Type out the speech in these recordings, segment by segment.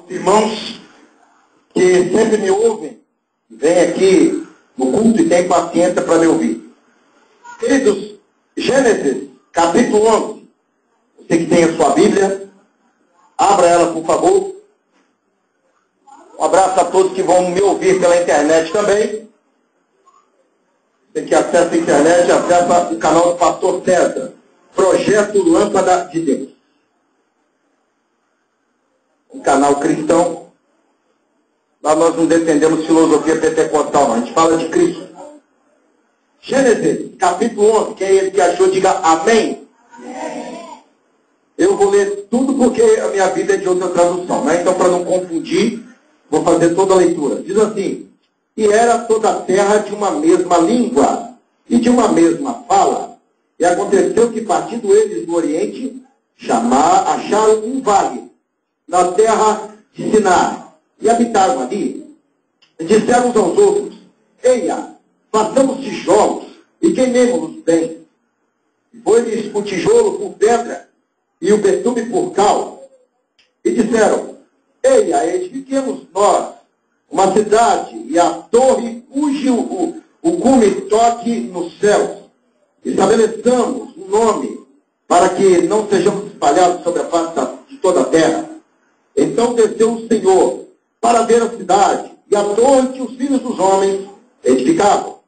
Os irmãos que sempre me ouvem, vêm aqui no culto e têm paciência para me ouvir. Queridos, Gênesis, capítulo 11. Você que tem a sua Bíblia, abra ela, por favor. Um abraço a todos que vão me ouvir pela internet também. Você que acessa a internet, acessa o canal do Pastor César, Projeto Lâmpada de Deus. Um canal cristão. Lá nós não defendemos filosofia pentecostal, não. A gente fala de Cristo. Gênesis, capítulo 11. Quem é ele que achou, diga amém. Amém. Eu vou ler tudo porque a minha vida é de outra tradução, né? Então, para não confundir, vou fazer toda a leitura. Diz assim: e era toda a terra de uma mesma língua e de uma mesma fala. E aconteceu que, partindo eles do Oriente, acharam um vale na terra de Sinar, e habitaram ali. E disseram uns aos outros: eia, façamos tijolos e queimemo-los bem. Foi-lhes o tijolo por pedra e o betume por cal. E disseram: eia, edifiquemos nós uma cidade e a torre cujo o cume toque nos céus. Estabeleçamos um nome para que não sejamos espalhados sobre a face de toda a terra. Então desceu o Senhor para ver a cidade e a torre que os filhos dos homens edificavam.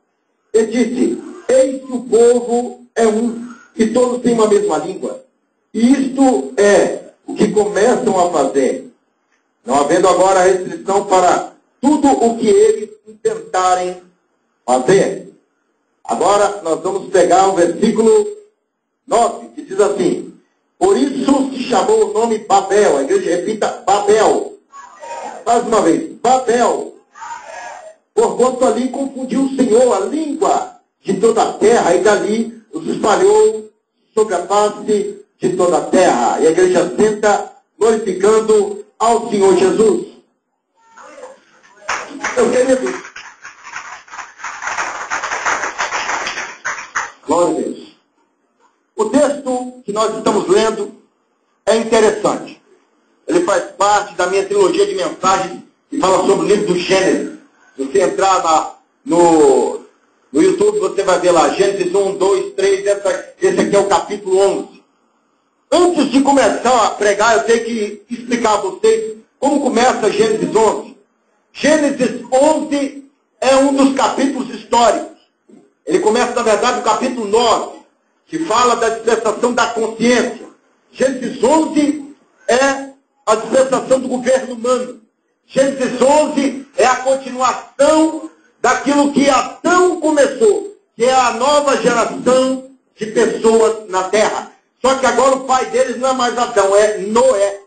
E disse: eis que o povo é um, e todos têm uma mesma língua. E isto é o que começam a fazer, não havendo agora restrição para tudo o que eles intentarem fazer. Agora nós vamos pegar o versículo 9, que diz assim: por isso se chamou o nome Babel. A igreja repita: Babel. Mais uma vez: Babel. Porquanto ali confundiu o Senhor a língua de toda a terra, e dali os espalhou sobre a face de toda a terra. E a igreja senta glorificando ao Senhor Jesus. Meu querido, glória a Deus. O texto que nós estamos lendo é interessante. Ele faz parte da minha trilogia de mensagens que fala sobre o livro do Gênesis. Se você entrar no YouTube, você vai ver lá, Gênesis 1, 2, 3, esse aqui é o capítulo 11. Antes de começar a pregar, eu tenho que explicar a vocês como começa Gênesis 11. Gênesis 11 é um dos capítulos históricos. Ele começa, na verdade, no capítulo 9, que fala da dispensação da consciência. Gênesis 11 é a dispensação do governo humano. Gênesis 11 é a continuação daquilo que Adão começou, que é a nova geração de pessoas na terra. Só que agora o pai deles não é mais Adão, é Noé.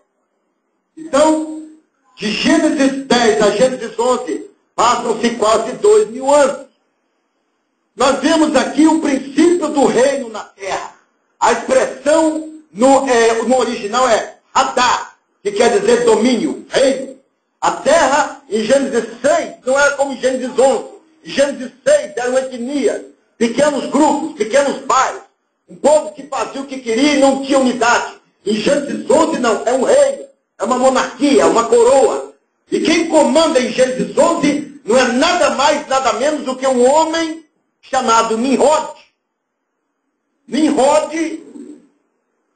Então, de Gênesis 10 a Gênesis 11, passam-se quase 2000 anos. Nós vemos aqui o princípio do reino na terra. A expressão no original é Hadá, que quer dizer domínio, reino. A terra, em Gênesis 6, não era como em Gênesis 11. Em Gênesis 6 eram etnias, pequenos grupos, pequenos bairros. Um povo que fazia o que queria e não tinha unidade. Em Gênesis 11 não, é um reino, é uma monarquia, é uma coroa. E quem comanda em Gênesis 11 não é nada mais, nada menos do que um homem chamado Nimrod. Nimrod,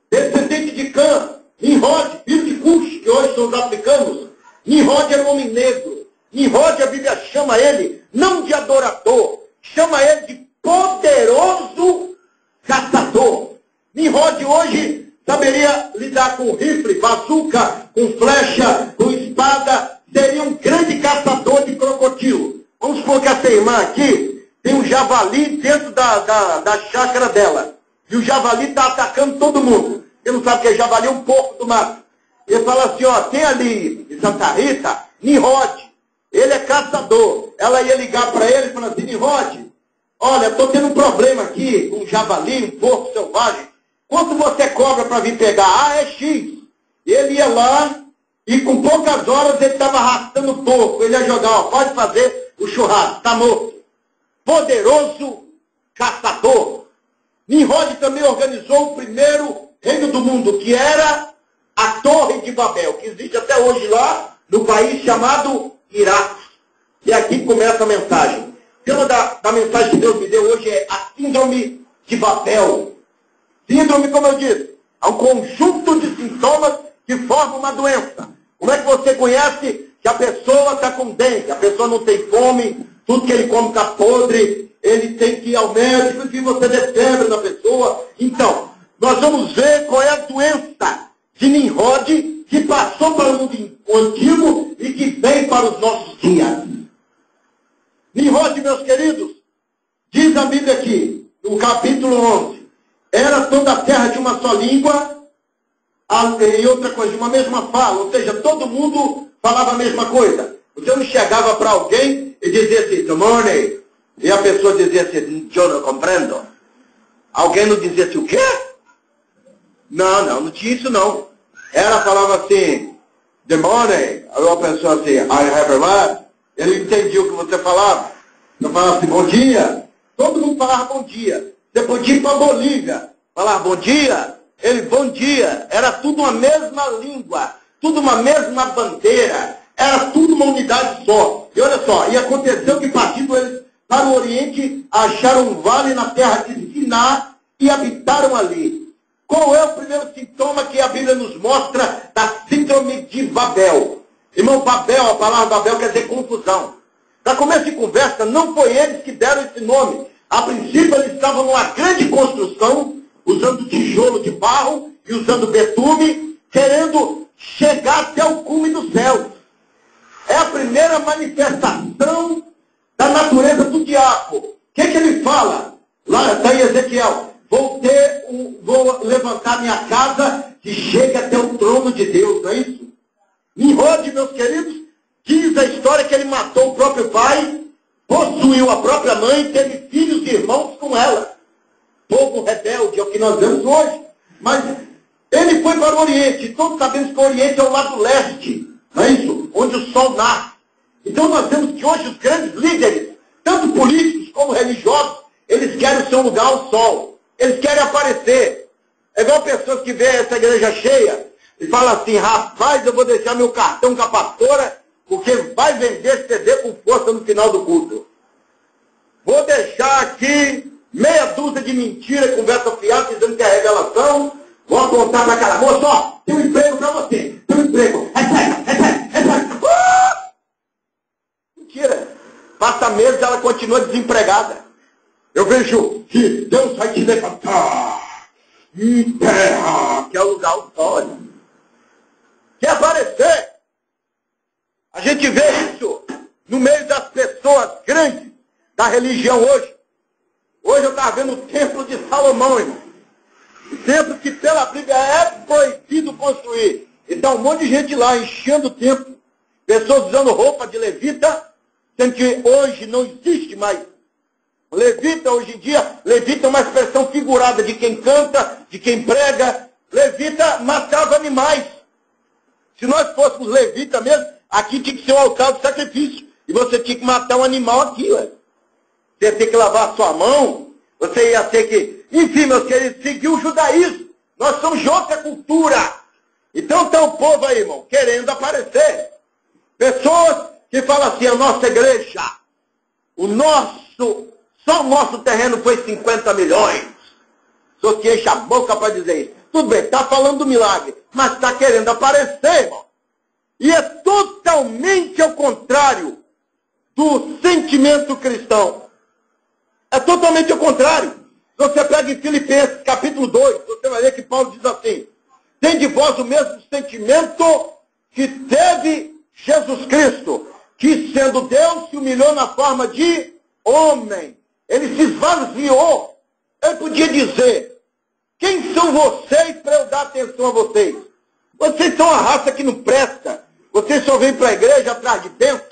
descendente de Cã. Nimrod, filho de Cush, que hoje são os africanos. Nimrod era um homem negro. Nimrod, a Bíblia chama ele, não de adorador, chama ele de poderoso caçador. Nimrod hoje saberia lidar com rifle, bazuca, com flecha, com espada, seria um grande caçador de crocodilo. Vamos supor que essa irmã aqui tem um javali dentro da chácara dela. E o javali está atacando todo mundo. Você não sabe que é javali, é um porco do mato. Ele fala assim, ó, tem ali em Santa Rita, Nimrod. Ele é caçador. Ela ia ligar para ele e falar assim: Nimrod, olha, estou tendo um problema aqui com um javali, um porco selvagem. Quanto você cobra para vir pegar? Ah, é X. Ele ia lá e com poucas horas ele estava arrastando o porco. Ele ia jogar, ó, pode fazer o churrasco, está morto. Poderoso caçador. Nimrod também organizou o primeiro reino do mundo, que era a Torre de Babel, que existe até hoje lá no país chamado Iraque. E aqui começa a mensagem. O tema da mensagem que Deus me deu hoje é a síndrome de Babel. Síndrome, como eu disse, é um conjunto de sintomas que formam uma doença. Como é que você conhece que a pessoa está com dengue, a pessoa não tem fome, tudo que ele come está podre, ele tem que ir ao médico, e você vê febre na pessoa? Então, nós vamos ver qual é a doença de Nimrod que passou para o mundo antigo e que vem para os nossos dias. Nimrod, meus queridos, diz a Bíblia aqui, no capítulo 11, era toda a terra de uma só língua e outra coisa, de uma mesma fala, ou seja, todo mundo falava a mesma coisa. Você não chegava para alguém e dizia assim, good morning, e a pessoa dizia assim, eu não compreendo. Alguém não dizia assim, o quê? Não tinha isso não. Ela falava assim, good morning, aí a pessoa assim, I have a what? Ele entendia o que você falava. Eu falava assim, bom dia. Todo mundo falava bom dia. Você podia ir para a Bolívia, falar bom dia, ele bom dia. Era tudo uma mesma língua, tudo uma mesma bandeira, era tudo uma unidade só. E olha só, e aconteceu que partindo eles para o Oriente, acharam um vale na terra de Siná e habitaram ali. Qual é o primeiro sintoma que a Bíblia nos mostra da síndrome de Babel? Irmão, Babel, a palavra Babel quer dizer confusão. Para começo de conversa, não foi eles que deram esse nome. A princípio, eles estavam numa grande construção, usando tijolo de barro e usando betume, querendo chegar até o cume do céu. É a primeira manifestação da natureza do diabo. O que ele fala? Lá está em Ezequiel. Vou levantar minha casa que chegue até o trono de Deus, não é isso? Nimrod, meus queridos, diz a história que ele matou o próprio pai, possuiu a própria mãe, teve filhos e irmãos com ela. Povo rebelde, é o que nós vemos hoje. Mas ele foi para o Oriente, todos sabemos que o Oriente é o lado leste, não é isso? Onde o sol nasce. Então nós vemos que hoje os grandes líderes, tanto políticos como religiosos, eles querem o seu lugar ao sol. Eles querem aparecer. É igual pessoas que veem essa igreja cheia e falam assim, rapaz, eu vou deixar meu cartão com a pastora, porque vai vender CD com força no final do culto. Vou deixar aqui meia dúzia de mentiras, conversa fiada, dizendo que é revelação. Vou apontar para aquela moça, ó, tem um emprego para você, tem um emprego. Recebe. Mentira. Passa meses, ela continua desempregada. Eu vejo que Deus vai te levantar em terra, que é o lugar ao sol. Quer aparecer? A gente vê isso no meio das pessoas grandes da religião hoje. Hoje eu estava vendo o templo de Salomão, irmão. O templo que pela Bíblia é proibido construir. Então um monte de gente lá enchendo o templo. Pessoas usando roupa de levita, sendo que hoje não existe mais. Levita, hoje em dia, levita é uma expressão figurada de quem canta, de quem prega. Levita matava animais. Se nós fôssemos levita mesmo, aqui tinha que ser um altar de sacrifício. E você tinha que matar um animal aqui, ué. Você ia ter que lavar a sua mão, você ia ter que... Enfim, meus queridos, seguir o judaísmo. Nós somos de outra cultura. Então está o povo aí, irmão, querendo aparecer. Pessoas que falam assim, a nossa igreja, só o nosso terreno foi 50 milhões. Só que enche a boca para dizer isso. Tudo bem, está falando do milagre, mas está querendo aparecer, irmão. E é totalmente ao contrário do sentimento cristão. É totalmente ao contrário. Você pega em Filipenses, capítulo 2, você vai ver que Paulo diz assim, tem de vós o mesmo sentimento que teve Jesus Cristo, que sendo Deus se humilhou na forma de homem. Ele se esvaziou. Ele podia dizer, quem são vocês para eu dar atenção a vocês? Vocês são uma raça que não presta. Vocês só vêm para a igreja atrás de bênção.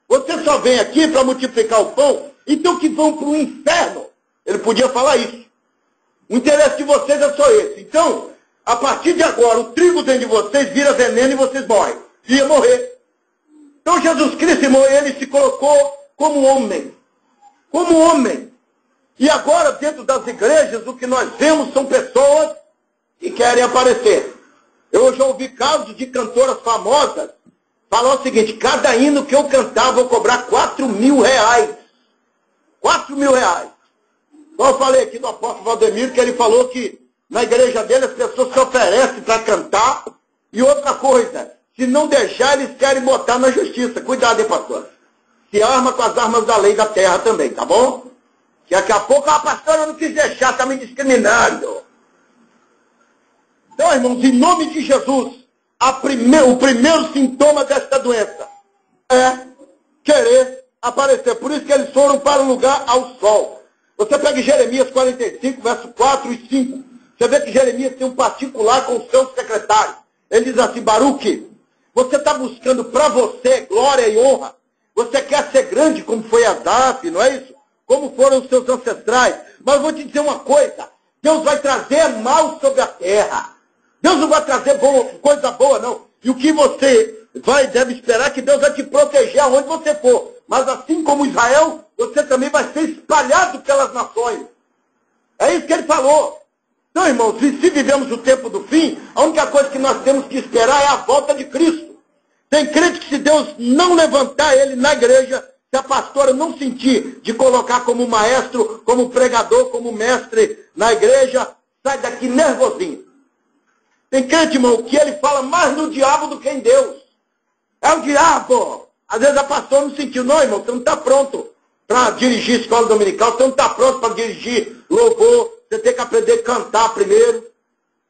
Vocês só vêm aqui para multiplicar o pão. Então que vão para o inferno. Ele podia falar isso. O interesse de vocês é só esse. Então, a partir de agora, o trigo dentro de vocês vira veneno e vocês morrem. Ia morrer. Então Jesus Cristo, irmão, ele se colocou como homem. Como homem. E agora, dentro das igrejas, o que nós vemos são pessoas que querem aparecer. Eu já ouvi casos de cantoras famosas falou o seguinte: cada hino que eu cantar, vou cobrar R$4.000. R$4.000. Então eu falei aqui do apóstolo Valdemiro, que ele falou que na igreja dele as pessoas se oferecem para cantar. E outra coisa, se não deixar, eles querem botar na justiça. Cuidado, hein, pastor? Se arma com as armas da lei da terra também, tá bom? Que daqui a pouco a pastora não quis deixar, tá me discriminando. Então, irmãos, em nome de Jesus, o primeiro sintoma desta doença é querer aparecer. Por isso que eles foram para o lugar ao sol. Você pega Jeremias 45, verso 4 e 5. Você vê que Jeremias tem um particular com o seu secretário. Ele diz assim: Baruque, você está buscando para você glória e honra. Você quer ser grande como foi Asaf, não é isso? Como foram os seus ancestrais. Mas eu vou te dizer uma coisa: Deus vai trazer mal sobre a terra. Deus não vai trazer coisa boa, não. E o que você deve esperar é que Deus vai te proteger aonde você for. Mas assim como Israel, você também vai ser espalhado pelas nações. É isso que ele falou. Então, irmãos, se vivemos o tempo do fim, a única coisa que nós temos que esperar é a volta de Cristo. Tem crente que, se Deus não levantar ele na igreja, se a pastora não sentir de colocar como maestro, como pregador, como mestre na igreja, sai daqui nervosinho. Tem crente, irmão, que ele fala mais no diabo do que em Deus. É o diabo. Às vezes a pastora não sentiu. Não, irmão, você não está pronto para dirigir escola dominical, você não está pronto para dirigir louvor, você tem que aprender a cantar primeiro.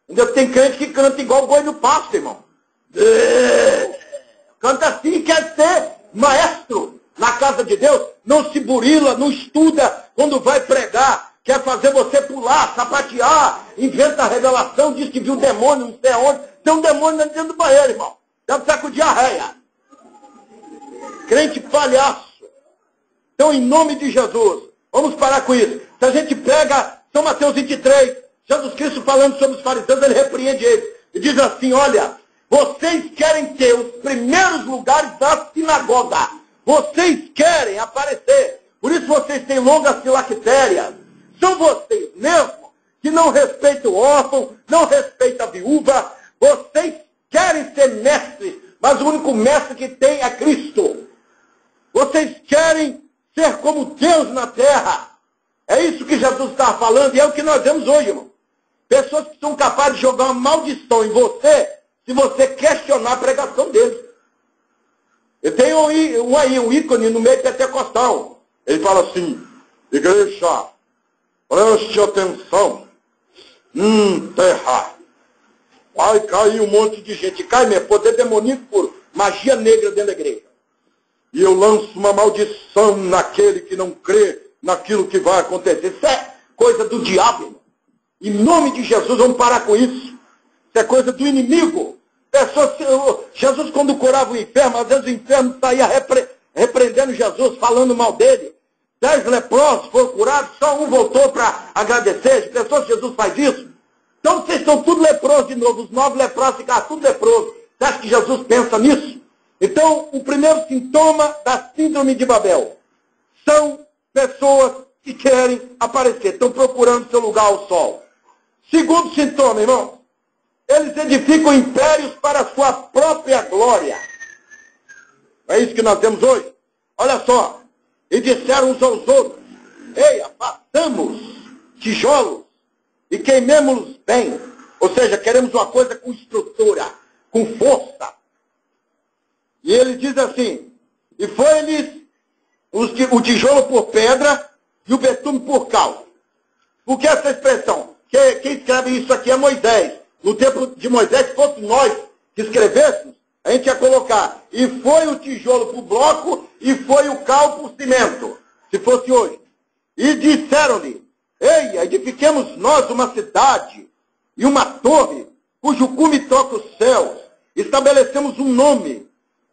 Entendeu? Tem crente que canta igual o boi no pasto, irmão. Canta assim, quer ser maestro na casa de Deus, não se burila, não estuda quando vai pregar, quer fazer você pular, sapatear, inventa a revelação, diz que viu um demônio, não sei aonde, tem um demônio dentro do banheiro, irmão. Deve estar com diarreia. Crente palhaço. Então, em nome de Jesus, vamos parar com isso. Se a gente pega São Mateus 23, Jesus Cristo falando sobre os fariseus, ele repreende eles. E diz assim: olha, vocês querem ter os primeiros lugares da sinagoga. Vocês querem aparecer. Por isso vocês têm longas filactérias. São vocês mesmos que não respeitam o órfão, não respeitam a viúva. Vocês querem ser mestres, mas o único mestre que tem é Cristo. Vocês querem ser como Deus na terra. É isso que Jesus está falando e é o que nós vemos hoje, irmão. Pessoas que são capazes de jogar uma maldição em você, se você questionar a pregação deles. Eu tenho um ícone no meio pentecostal. Ele fala assim: igreja, preste atenção. Terra. Vai cair um monte de gente. Cai mesmo, poder demoníaco por magia negra dentro da igreja. E eu lanço uma maldição naquele que não crê naquilo que vai acontecer. Isso é coisa do diabo, irmão. Em nome de Jesus, vamos parar com isso. Isso é coisa do inimigo. Jesus, quando curava o enfermo, às vezes o enfermo saía repreendendo Jesus, falando mal dele. 10 leprosos foram curados, só um voltou para agradecer. Pessoas que Jesus faz isso. Então vocês estão tudo leprosos de novo. Os 9 leprosos ficaram tudo leprosos. Você acha que Jesus pensa nisso? Então, o primeiro sintoma da síndrome de Babel são pessoas que querem aparecer, estão procurando seu lugar ao sol. Segundo sintoma, irmão, eles edificam impérios para a sua própria glória. É isso que nós temos hoje. Olha só, e disseram uns aos outros: ei, façamos tijolos e queimemos-los bem. Ou seja, queremos uma coisa com estrutura, com força. E ele diz assim: e foi-lhes o tijolo por pedra e o betume por cal. Por que essa expressão? Quem escreve isso aqui é Moisés. No tempo de Moisés, se fosse nós que escrevêssemos, a gente ia colocar: e foi o tijolo por bloco e foi o cal por cimento. Se fosse hoje. E disseram-lhe: ei, edifiquemos nós uma cidade e uma torre cujo cume toca os céus. Estabelecemos um nome,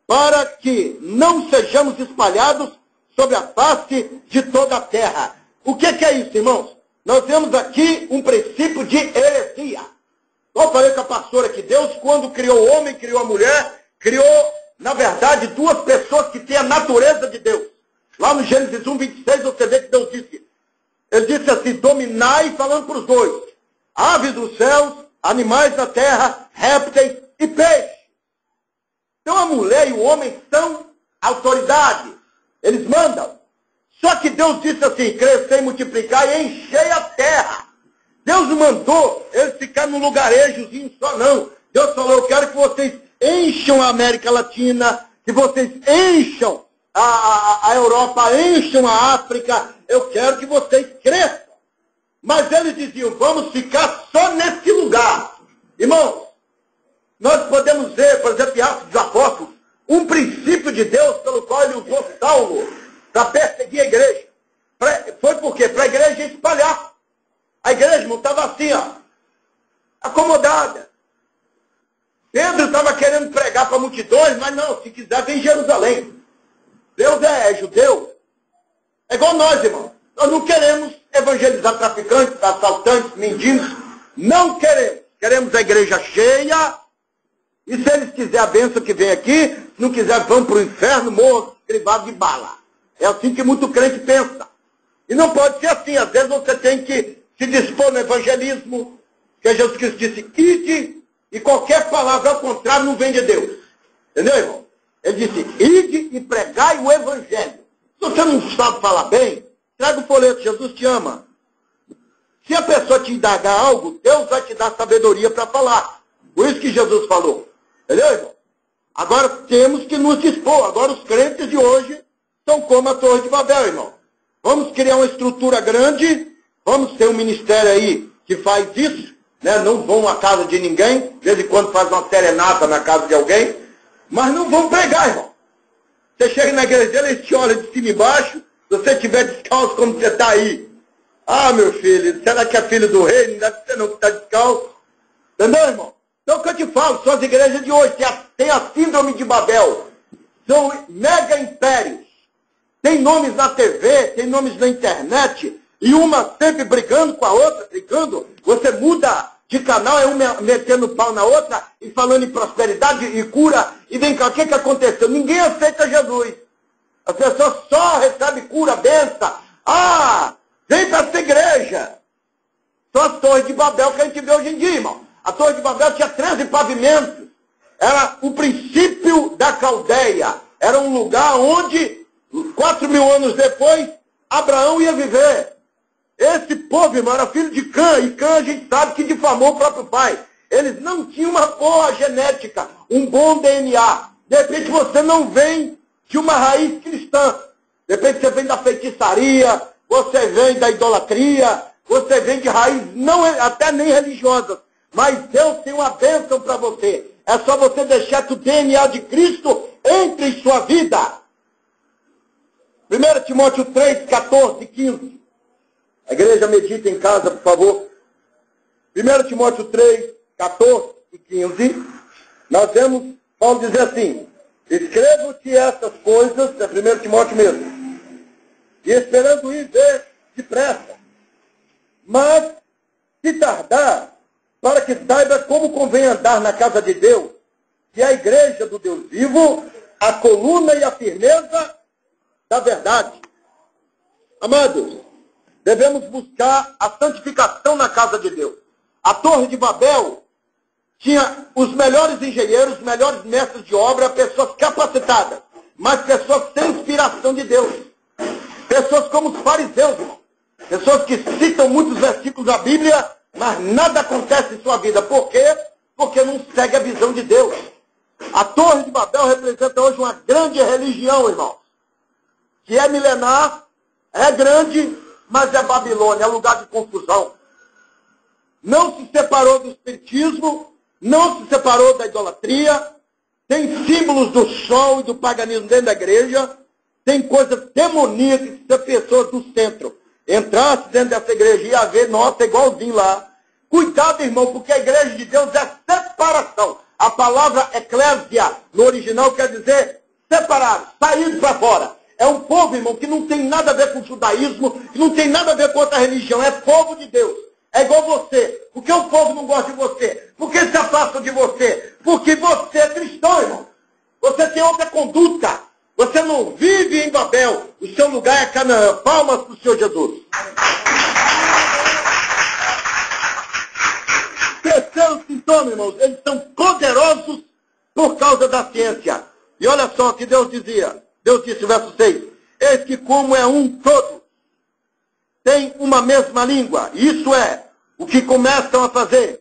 para que não sejamos espalhados sobre a face de toda a terra. O que é isso, irmãos? Nós temos aqui um princípio de heresia. Eu falei com a pastora que Deus, quando criou o homem, criou a mulher, criou, na verdade, 2 pessoas que têm a natureza de Deus. Lá no Gênesis 1:26, você vê que Deus disse, ele disse assim: dominai, falando para os 2, aves dos céus, animais da terra, répteis e peixes. Então a mulher e o homem são autoridade. Eles mandam. Só que Deus disse assim, crescer e multiplicar e encher a terra. Deus não mandou eles ficar num lugarejozinho só, não. Deus falou, eu quero que vocês encham a América Latina, que vocês encham a Europa, encham a África. Eu quero que vocês cresçam. Mas eles diziam, vamos ficar só nesse lugar. Irmãos, nós podemos ver, por exemplo, em Atos dos Apóstolos, um princípio de Deus pelo qual ele usou Saulo para perseguir a igreja. Foi por quê? Para a igreja espalhar. A igreja, irmão, estava assim, ó, acomodada. Pedro estava querendo pregar para multidões, mas não, se quiser, vem em Jerusalém. Deus é judeu. É igual nós, irmão. Nós não queremos evangelizar traficantes, assaltantes, mendigos. Não queremos. Queremos a igreja cheia. E se eles quiserem a bênção que vem aqui, se não quiser, vão para o inferno, morto, privado de bala. É assim que muito crente pensa. E não pode ser assim. Às vezes você tem que se dispor no evangelismo, que Jesus Cristo disse, ide, e qualquer palavra ao contrário não vem de Deus. Entendeu, irmão? Ele disse, ide e pregai o evangelho. Se você não sabe falar bem, traga o folheto, Jesus te ama. Se a pessoa te indagar algo, Deus vai te dar sabedoria para falar. Por isso que Jesus falou. Entendeu, irmão? Agora temos que nos dispor. Agora os crentes de hoje são como a Torre de Babel, irmão. Vamos criar uma estrutura grande, vamos ter um ministério aí que faz isso, né? Não vão à casa de ninguém, de vez em quando faz uma serenata na casa de alguém, mas não vão pregar, irmão. Você chega na igreja dele, eles te olham de cima e embaixo, se você estiver descalço como você está aí. Ah, meu filho, será que é filho do rei? Não deve ser não que está descalço. Entendeu, irmão? Então o que eu te falo, são as igrejas de hoje, tem a síndrome de Babel. São mega impérios. Tem nomes na TV, tem nomes na internet, e uma sempre brigando com a outra, brigando. Você muda de canal, é uma metendo pau na outra, e falando em prosperidade e cura. E vem cá, o que aconteceu? Ninguém aceita Jesus. As pessoas só recebem cura, bênção. Ah, vem para essa igreja. Só as torres de Babel que a gente vê hoje em dia, irmão. A Torre de Babel tinha 13 pavimentos. Era o princípio da Caldeia. Era um lugar onde, 4.000 anos depois, Abraão ia viver. Esse povo, irmão, era filho de Cã. E Cã, a gente sabe que difamou o próprio pai. Eles não tinham uma boa genética, um bom DNA. De repente você não vem de uma raiz cristã. De repente você vem da feitiçaria, você vem da idolatria, você vem de raiz não, até nem religiosas. Mas Deus tem uma bênção para você. É só você deixar que o DNA de Cristo entre em sua vida. 1 Timóteo 3, 14 e 15. A igreja medita em casa, por favor. 1 Timóteo 3, 14 e 15. Nós vemos Paulo dizer assim, escrevo-te essas coisas, é 1 Timóteo mesmo, e esperando ir ver depressa. Mas, se tardar, para que saiba como convém andar na casa de Deus, que é a igreja do Deus vivo, a coluna e a firmeza da verdade. Amados, devemos buscar a santificação na casa de Deus. A Torre de Babel tinha os melhores engenheiros, os melhores mestres de obra, pessoas capacitadas, mas pessoas sem inspiração de Deus. Pessoas como os fariseus, irmão. Pessoas que citam muitos versículos da Bíblia, mas nada acontece em sua vida. Por quê? Porque não segue a visão de Deus. A Torre de Babel representa hoje uma grande religião, irmão. Que é milenar, é grande, mas é Babilônia, é lugar de confusão. Não se separou do espiritismo, não se separou da idolatria, tem símbolos do sol e do paganismo dentro da igreja, tem coisas demoníacas que se a pessoa do centro entrasse dentro dessa igreja e ia ver, nossa, igualzinho lá. Cuidado, irmão, porque a igreja de Deus é separação. A palavra eclésia, no original, quer dizer separado, saído para fora. É um povo, irmão, que não tem nada a ver com o judaísmo, que não tem nada a ver com outra religião, é povo de Deus. É igual você. Por que o povo não gosta de você? Por que se afastam de você? Porque você é cristão, irmão. Você tem outra conduta. Você não vive em Babel. O seu lugar é Canaã. Palmas para o Senhor Jesus. Terceiro sintoma, irmãos. Eles são poderosos por causa da ciência. E olha só o que Deus dizia. Deus disse, verso 6, eis que como é um todo, tem uma mesma língua. Isso é o que começam a fazer,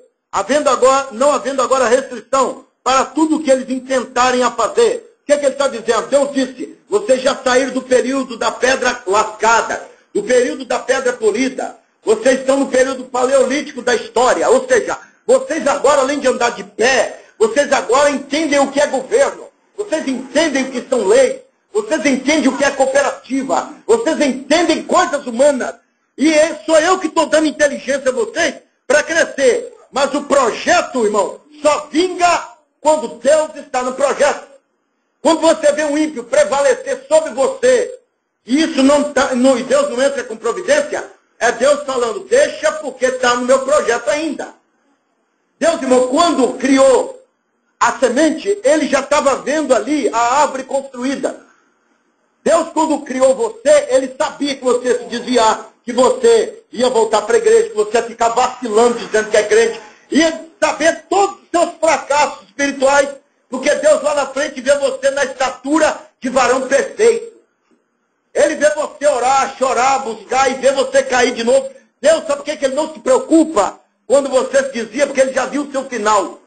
não havendo agora restrição para tudo o que eles intentarem a fazer. O que ele está dizendo? Deus disse, vocês já saíram do período da pedra lascada, do período da pedra polida. Vocês estão no período paleolítico da história. Ou seja, vocês agora, além de andar de pé, vocês agora entendem o que é governo. Vocês entendem o que são leis. Vocês entendem o que é cooperativa. Vocês entendem coisas humanas. E sou eu que estou dando inteligência a vocês para crescer. Mas o projeto, irmão, só vinga quando Deus está no projeto. Quando você vê um ímpio prevalecer sobre você, e isso e Deus não entra com providência, é Deus falando, deixa porque está no meu projeto ainda. Deus, irmão, quando criou a semente, ele já estava vendo ali a árvore construída. Deus, quando criou você, ele sabia que você ia se desviar, que você ia voltar para a igreja, que você ia ficar vacilando dizendo que é crente, ia saber todos os seus fracassos espirituais, porque Deus lá na frente vê você na estatura de varão perfeito. Ele vê você orar, chorar, buscar e vê você cair de novo. Deus, sabe por que ele não se preocupa quando você se desvia? Porque ele já viu o seu final.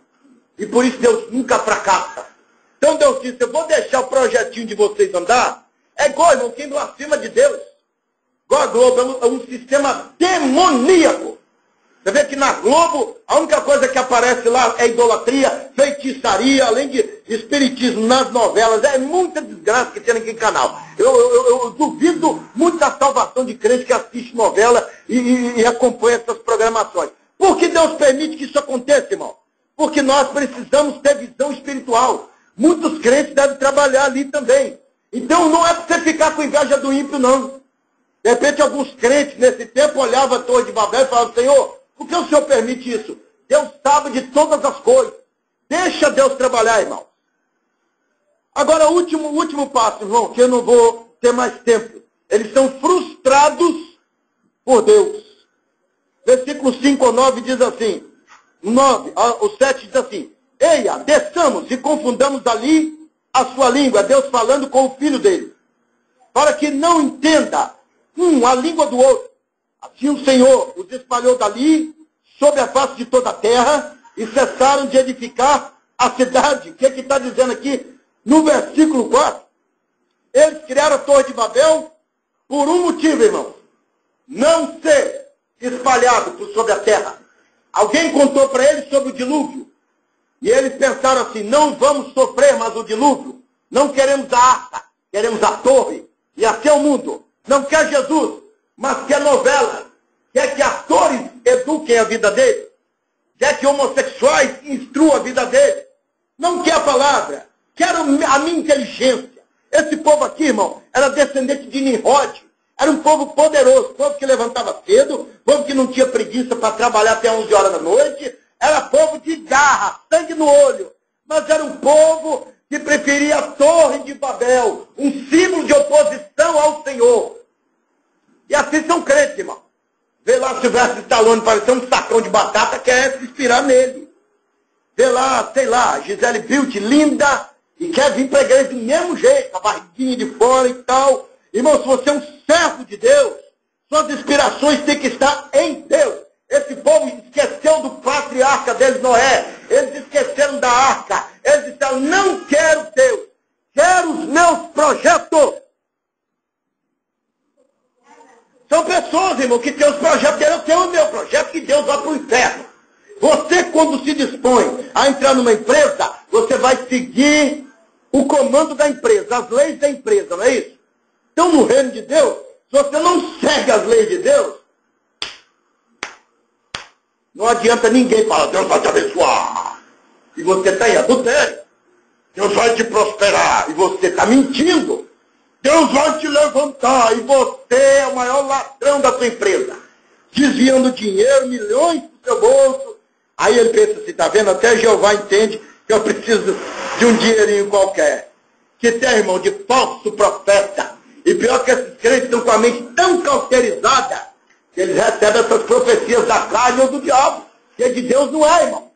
E por isso Deus nunca fracassa. Então Deus disse, eu vou deixar o projetinho de vocês andar. É igual, irmão, quem blasfema de Deus. Igual a Globo, é um sistema demoníaco. Você vê que na Globo, a única coisa que aparece lá é idolatria, feitiçaria, além de espiritismo nas novelas. É muita desgraça que tem naquele canal. Eu duvido muito da salvação de crente que assiste novela e acompanha essas programações. Por que Deus permite que isso aconteça, irmão? Porque nós precisamos ter visão espiritual. Muitos crentes devem trabalhar ali também. Então não é para você ficar com inveja do ímpio, não. De repente, alguns crentes nesse tempo olhavam a Torre de Babel e falavam, Senhor, por que o Senhor permite isso? Deus sabe de todas as coisas. Deixa Deus trabalhar, irmão. Agora, o último passo, irmão, que eu não vou ter mais tempo. Eles são frustrados por Deus. Versículo 5 ou 9 diz assim, o 7 diz assim, eia, desçamos e confundamos ali a sua língua, Deus falando com o filho dele, para que não entenda a língua do outro. Assim o Senhor os espalhou dali, sobre a face de toda a terra, e cessaram de edificar a cidade. O que está dizendo aqui? No versículo 4, eles criaram a Torre de Babel por um motivo, irmão. Não ser espalhado por sobre a terra. Alguém contou para eles sobre o dilúvio. E eles pensaram assim, não vamos sofrer mais o dilúvio. Não queremos a arca, queremos a torre. E assim é o mundo. Não quer Jesus, mas quer novela. Quer que atores eduquem a vida dele. Quer que homossexuais instruam a vida dele. Não quer a palavra. Quer a minha inteligência. Esse povo aqui, irmão, era descendente de Nimrod. Era um povo poderoso. Povo que levantava cedo. Povo que não tinha preguiça para trabalhar até 11 horas da noite. Era povo de garra, sangue no olho. Mas era um povo que preferia a Torre de Babel. Um símbolo de oposição ao Senhor. E assim são crentes, irmão. Vê lá Sylvester Stallone parecendo um sacão de batata, quer se inspirar nele. Vê lá, sei lá, Gisele Bündchen, linda, e quer vir para a igreja do mesmo jeito, com a barriguinha de fora e tal. Irmão, se você é um servo de Deus, suas inspirações têm que estar em Deus. Esse povo esqueceu do patriarca deles, Noé. Eles esqueceram da arca. Eles disseram, não quero Deus. Quero os meus projetos. São pessoas, irmão, que têm os projetos. Eu tenho o meu projeto, que Deus vai para o inferno. Você, quando se dispõe a entrar numa empresa, você vai seguir o comando da empresa, as leis da empresa, não é isso? Então, no reino de Deus, se você não segue as leis de Deus, não adianta ninguém falar, Deus vai te abençoar. E você está em adultério. Deus vai te prosperar. E você está mentindo. Deus vai te levantar. E você é o maior ladrão da sua empresa. Desviando dinheiro, milhões do seu bolso. Aí ele pensa assim, está vendo? Até Jeová entende que eu preciso de um dinheirinho qualquer. Que tem, irmão, de falso profeta. E pior que esses crentes estão com a mente tão cauterizada que eles recebem essas profecias da carne ou do diabo. Que de Deus não é, irmão.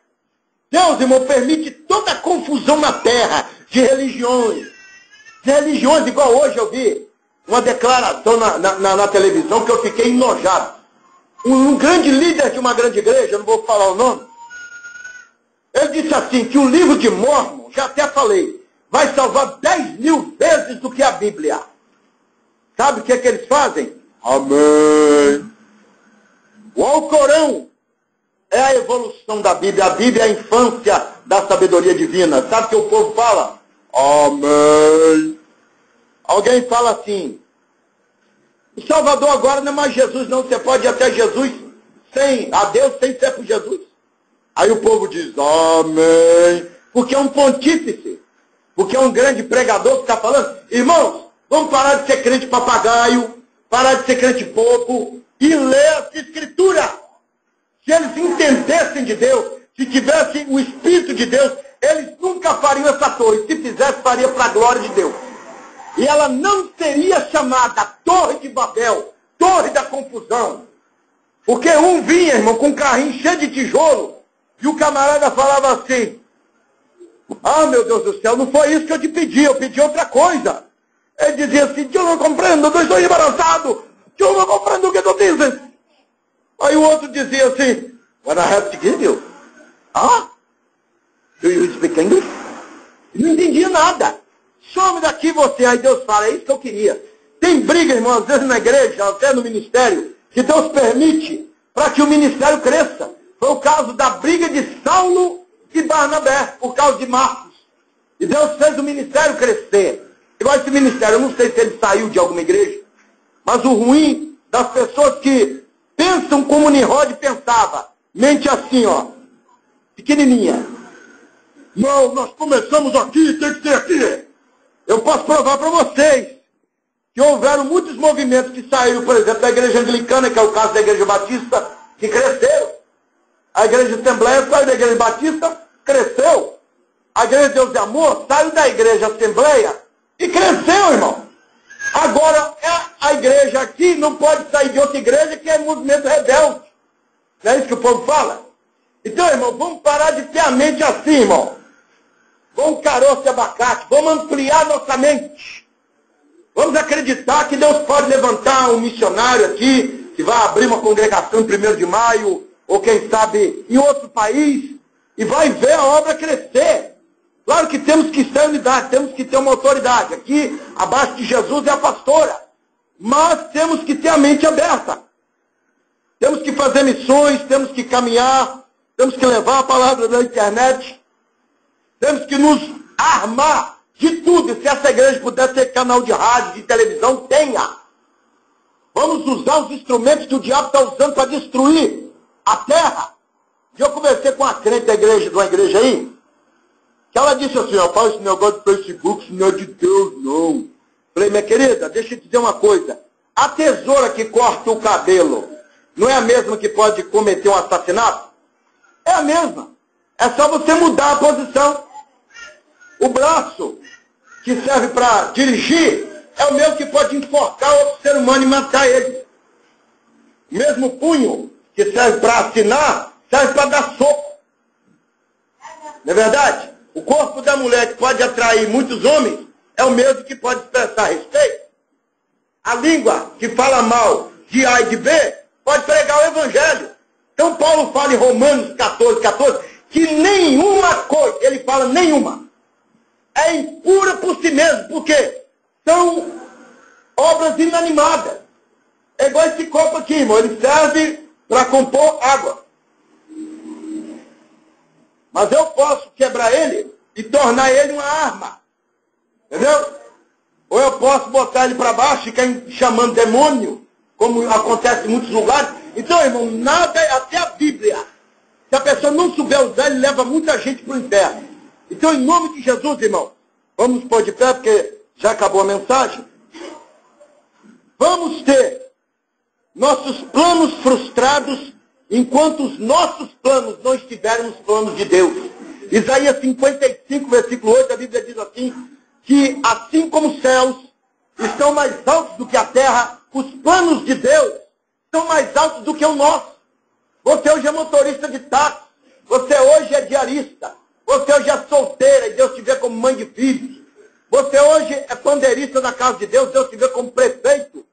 Deus, irmão, permite toda a confusão na terra de religiões. De religiões, igual hoje eu vi uma declaração na televisão que eu fiquei enojado. Um grande líder de uma grande igreja, eu não vou falar o nome, ele disse assim, que o livro de Mórmon, já até falei, vai salvar 10.000 vezes do que a Bíblia. Sabe o que é que eles fazem? Amém. O Alcorão é a evolução da Bíblia. A Bíblia é a infância da sabedoria divina. Sabe o que o povo fala? Amém. Alguém fala assim, o Salvador agora não é mais Jesus, não. Você pode ir até Jesus sem a Deus, sem ser por Jesus. Aí o povo diz, amém. Porque é um pontífice. Porque é um grande pregador que está falando. Irmãos, vamos parar de ser crente papagaio, parar de ser crente bobo e ler as Escrituras. Se eles entendessem de Deus, se tivessem o Espírito de Deus, eles nunca fariam essa torre. Se fizesse, faria para a glória de Deus. E ela não seria chamada Torre de Babel, Torre da Confusão. Porque um vinha, irmão, com um carrinho cheio de tijolo, e o camarada falava assim, ah, meu Deus do céu, não foi isso que eu te pedi, eu pedi outra coisa. Ele dizia assim, eu não compreendo, eu estou embaraçado, eu não compreendo o que tu dizes. Aí o outro dizia assim, what I have to give you? Ah? Do you speak English? Não entendia nada. Some daqui você. Aí Deus fala, é isso que eu queria. Tem briga, irmão, às vezes na igreja, até no ministério, que Deus permite para que o ministério cresça. Foi o caso da briga de Saulo e Barnabé, por causa de Marcos. E Deus fez o ministério crescer. Igual esse ministério, eu não sei se ele saiu de alguma igreja, mas o ruim das pessoas que pensam como Nimrod pensava, mente assim, ó, pequenininha. Não, nós começamos aqui, tem que ser aqui. Eu posso provar para vocês que houveram muitos movimentos que saíram, por exemplo, da igreja anglicana, que é o caso da igreja batista, que cresceram. A igreja de Assembleia saiu da igreja batista, cresceu. A igreja de Deus de Amor saiu da igreja Assembleia e cresceu, irmão. Agora, a igreja aqui não pode sair de outra igreja que é movimento rebelde. Não é isso que o povo fala? Então, irmão, vamos parar de ter a mente assim, irmão. Vamos caroço de abacate, vamos ampliar nossa mente. Vamos acreditar que Deus pode levantar um missionário aqui, que vai abrir uma congregação em 1º de maio, ou quem sabe em outro país, e vai ver a obra crescer. Claro que temos que ser unidade, temos que ter uma autoridade. Aqui, abaixo de Jesus é a pastora. Mas temos que ter a mente aberta. Temos que fazer missões, temos que caminhar, temos que levar a palavra na internet. Temos que nos armar de tudo. E se essa igreja puder ter canal de rádio, de televisão, tenha. Vamos usar os instrumentos que o diabo está usando para destruir a terra. E eu conversei com uma crente da igreja, de uma igreja aí, que ela disse assim, ó, fala esse negócio de Facebook, isso não é de Deus, não. Falei, minha querida, deixa eu te dizer uma coisa. A tesoura que corta o cabelo, não é a mesma que pode cometer um assassinato? É a mesma. É só você mudar a posição. O braço que serve para dirigir é o mesmo que pode enforcar outro ser humano e matar ele. O mesmo punho que serve para assinar, serve para dar soco. Não é verdade? O corpo da mulher que pode atrair muitos homens é o mesmo que pode expressar respeito. A língua que fala mal de A e de B pode pregar o evangelho. Então Paulo fala em Romanos 14, que nenhuma coisa, ele fala nenhuma, é impura por si mesmo, porque são obras inanimadas. É igual esse copo aqui, irmão, ele serve para compor água. Mas eu posso quebrar ele e tornar ele uma arma. Entendeu? Ou eu posso botar ele para baixo e ficar chamando demônio, como acontece em muitos lugares. Então, irmão, nada, até a Bíblia, se a pessoa não souber usar, ele leva muita gente para o inferno. Então, em nome de Jesus, irmão, vamos pôr de pé, porque já acabou a mensagem. Vamos ter nossos planos frustrados enquanto os nossos planos não estiverem nos planos de Deus. Isaías 55, versículo 8, a Bíblia diz assim, que assim como os céus estão mais altos do que a terra, os planos de Deus são mais altos do que o nosso. Você hoje é motorista de táxi, Você hoje é diarista. Você hoje é solteira e Deus te vê como mãe de filhos. Você hoje é pandeirista da casa de Deus, Deus te vê como prefeito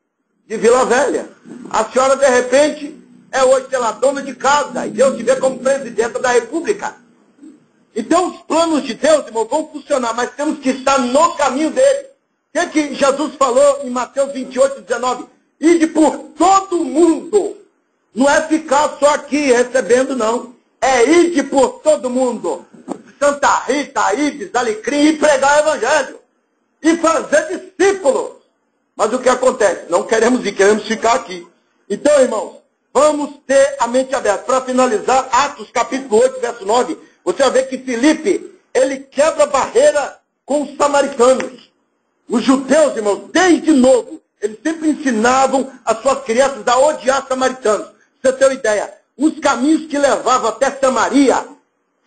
de Vila Velha. A senhora, de repente, é hoje, sei lá, dona de casa, e Deus te vê como presidenta da República. Então, os planos de Deus, irmão, vão funcionar, mas temos que estar no caminho dele. O que Jesus falou em Mateus 28, 19? Ide por todo mundo. Não é ficar só aqui recebendo, não. É ide por todo mundo. Santa Rita, Ibis, Alecrim, e pregar o evangelho. E fazer discípulos. Mas o que acontece? Não queremos ir, queremos ficar aqui. Então, irmãos, vamos ter a mente aberta. Para finalizar, Atos capítulo 8, verso 9, você vai ver que Filipe, ele quebra a barreira com os samaritanos. Os judeus, irmãos, desde novo, eles sempre ensinavam as suas crianças a odiar samaritanos. Pra você ter uma ideia, os caminhos que levavam até Samaria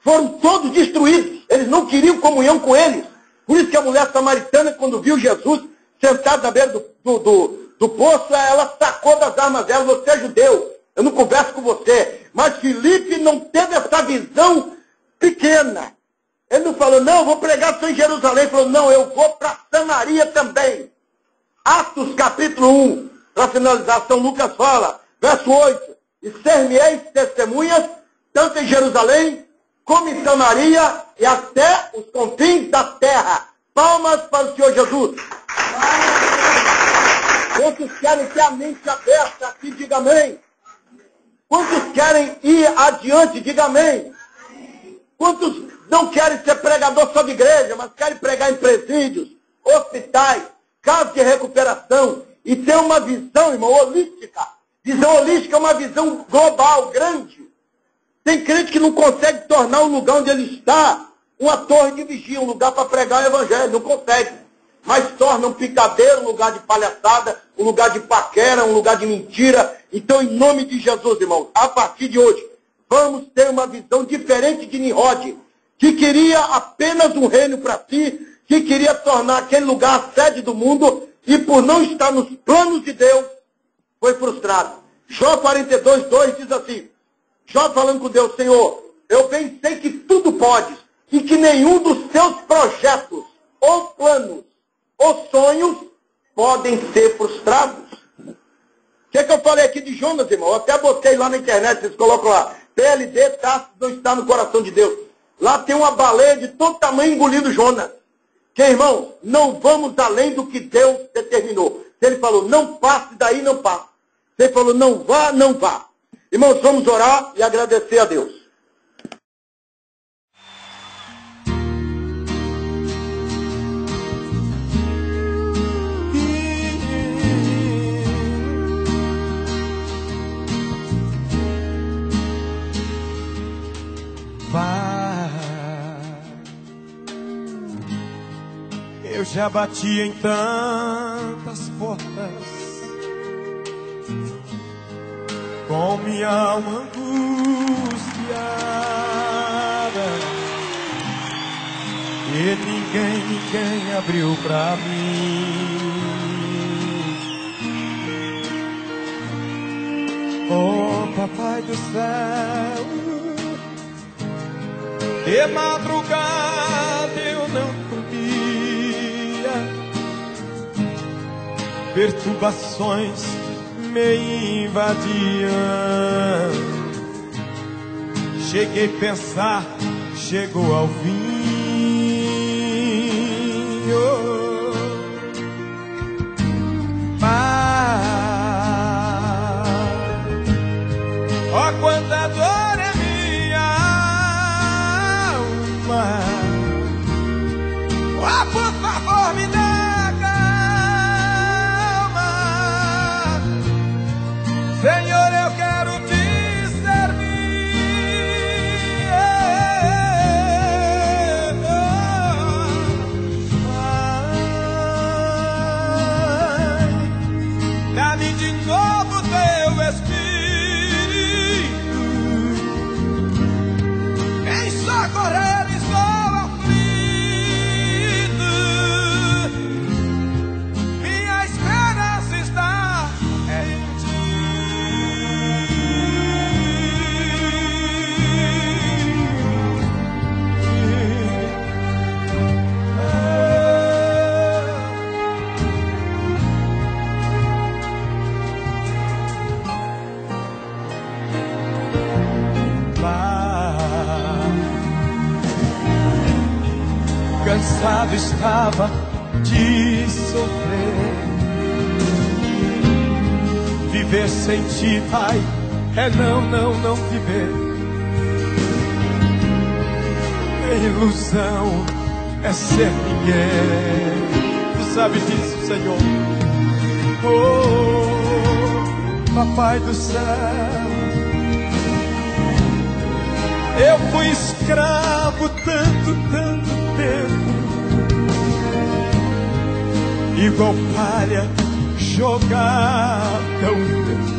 foram todos destruídos. Eles não queriam comunhão com eles. Por isso que a mulher samaritana, quando viu Jesus sentado na beira do poço, ela sacou das armas dela: você é judeu, eu não converso com você. Mas Filipe não teve essa visão pequena. Ele não falou, não, eu vou pregar só em Jerusalém. Ele falou, não, eu vou para Samaria também. Atos capítulo 1, para finalizar, São Lucas fala, verso 8, e ser-me-eis testemunhas, tanto em Jerusalém, como em Samaria, e até os confins da terra. Palmas para o Senhor Jesus. Quantos querem ter a mente aberta aqui, diga amém. Quantos querem ir adiante, diga amém. Quantos não querem ser pregador só de igreja, mas querem pregar em presídios, hospitais, casas de recuperação, e ter uma visão, irmão, holística. Visão holística é uma visão global, grande. Tem crente que não consegue tornar o lugar onde ele está uma torre de vigia, um lugar para pregar o evangelho, não consegue. Mas torna um picadeiro, um lugar de palhaçada, um lugar de paquera, um lugar de mentira. Então, em nome de Jesus, irmãos, a partir de hoje, vamos ter uma visão diferente de Nimrod, que queria apenas um reino para si, que queria tornar aquele lugar a sede do mundo, e por não estar nos planos de Deus, foi frustrado. Jó 42, 2 diz assim, Jó falando com Deus, Senhor, eu bem sei que tudo podes, e que nenhum dos seus projetos, ou planos, ou sonhos, podem ser frustrados. O que eu falei aqui de Jonas, irmão? Eu até botei lá na internet, vocês colocam lá, PLD, Tarsis não está no coração de Deus. Lá tem uma baleia de todo tamanho engolindo Jonas. Que, irmão, não vamos além do que Deus determinou. Se ele falou, não passe daí, não passe. Se ele falou, não vá, não vá. Irmãos, vamos orar e agradecer a Deus. Eu já bati em tantas portas, com minha alma angustiada, e ninguém abriu pra mim. Oh, papai do céu, de madrugada eu não dormia, perturbações me invadiam. Cheguei a pensar, chegou ao fim. Oh, oh, quanta dor é minha alma. Oh, por favor, me dá calma, Senhor, eu quero te servir. cansado estava de sofrer. Viver sem ti, Pai, é não viver. Ilusão é ser ninguém. Tu sabe disso, Senhor. Oh, Papai do céu, eu fui escravo tanto tempo, igual palha jogada ao vento.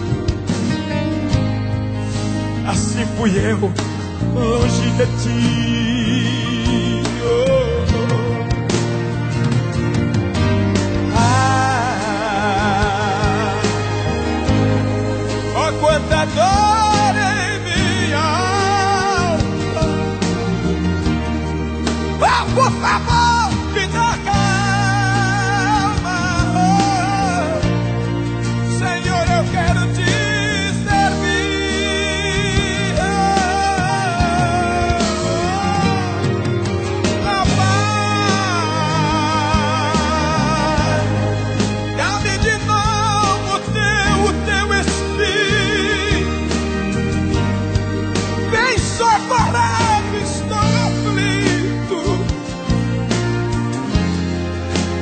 Assim fui eu, longe de ti. Oh, oh. Oh, quanta dor em minha alma. Oh, por favor, me dá calma. Oh, Senhor, eu quero te servir. Oh, oh, Pai, dá-me de novo o teu Espírito. Vem socorrer, estou aflito.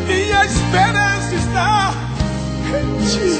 Minha esperança está em ti.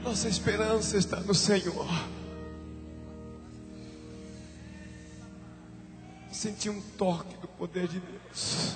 Nossa esperança está no Senhor. Senti um toque do poder de Deus.